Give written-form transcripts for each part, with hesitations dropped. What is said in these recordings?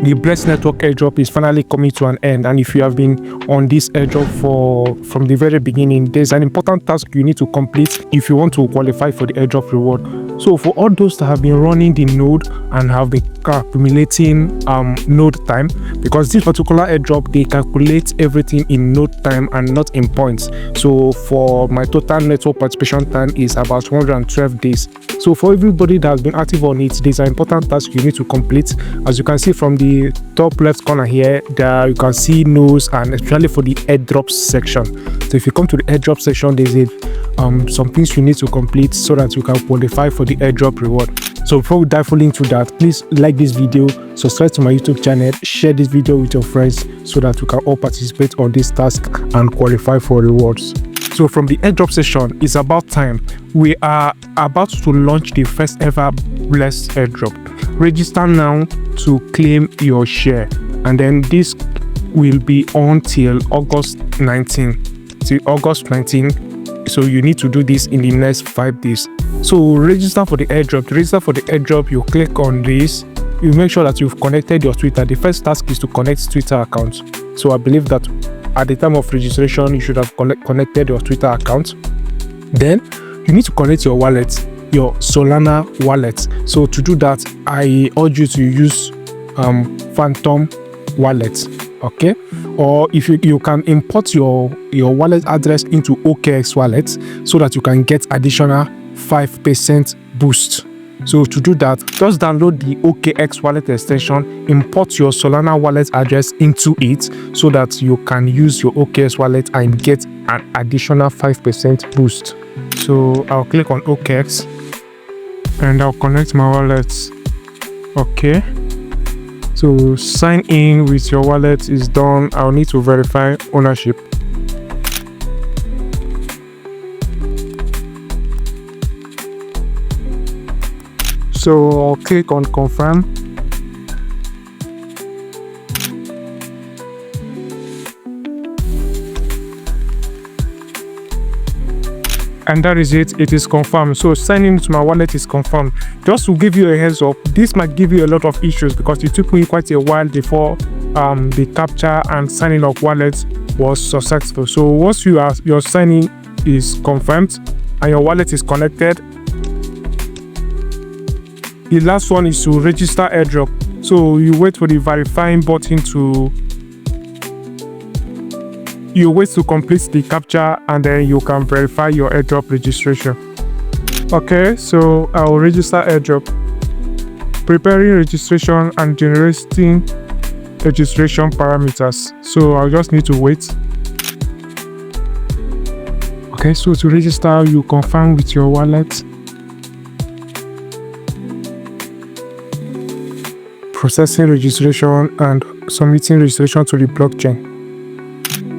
the Bless Network Airdrop is finally coming to an end, and if you have been on this airdrop from the very beginning, there's an important task you need to complete if you want to qualify for the airdrop reward. So for all those that have been running the node and have been accumulating node time, because this particular airdrop, they calculate everything in node time and not in points. So for my total network participation time is about 112 days. So for everybody that has been active on it, there's an important task you need to complete. As you can see from the top left corner here, there you can see nodes, and especially for the airdrops section. So if you come to the airdrop section, there's some things you need to complete so that you can qualify for the airdrop reward. So before we dive fully into that, please like this video, subscribe to my YouTube channel, share this video with your friends so that we can all participate on this task and qualify for rewards. So from the airdrop session, it's about time. We are about to launch the first ever Bless airdrop. Register now to claim your share, and then this will be on till August 19. Till August 19. So you need to do this in the next 5 days. So register for the airdrop. To register for the airdrop, you click on this. You make sure that you've connected your Twitter. The first task is to connect Twitter account. So I believe that at the time of registration, you should have connected your Twitter account. Then you need to connect your wallet, your Solana wallet. So to do that, I urge you to use Phantom wallet, okay? Or if you can import your wallet address into OKX wallet so that you can get additional 5% boost. So to do that, just download the OKX wallet extension, import your Solana wallet address into it so that you can use your OKX wallet and get an additional 5% boost. So I'll click on OKX and I'll connect my wallet. Okay. So sign in with your wallet is done. I'll need to verify ownership. So I'll click on confirm. And that is it. It is confirmed. So signing into my wallet is confirmed. Just to give you a heads up, this might give you a lot of issues because it took me quite a while before the capture and signing of wallet was successful. So once your signing is confirmed and your wallet is connected, the last one is to register airdrop. So you wait for the verifying button you wait to complete the capture, and then you can verify your airdrop registration. Okay, so I will register airdrop. Preparing registration and generating registration parameters. So I'll just need to wait. Okay, so to register, you confirm with your wallet. Processing registration and submitting registration to the blockchain.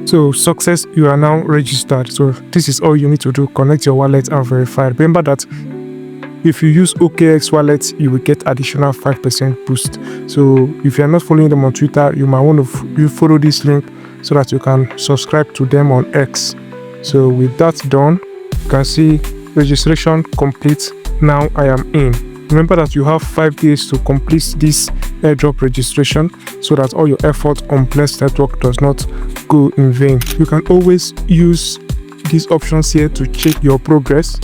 So success, you are now registered. So this is all you need to do. Connect your wallet and verify. Remember that if you use OKX wallet, you will get additional 5% boost. So if you are not following them on Twitter, you might want to follow this link so that you can subscribe to them on X. So with that done, you can see registration complete. Now I am in. Remember that you have 5 days to complete this airdrop registration so that all your effort on Bless Network does not go in vain. You can always use these options here to check your progress.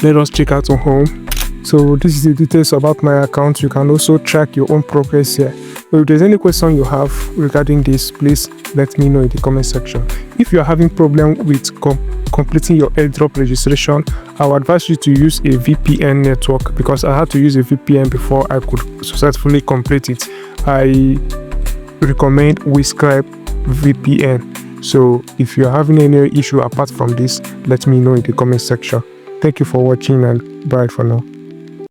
Let us check out on home. So this is the details about my account. You can also track your own progress here. So if there's any question you have regarding this, please let me know in the comment section. If you are having problem with completing your airdrop registration, I would advise you to use a VPN network because I had to use a VPN before I could successfully complete it. I recommend Freeusdt VPN. So if you're having any issue apart from this, let me know in the comment section. Thank you for watching and bye for now.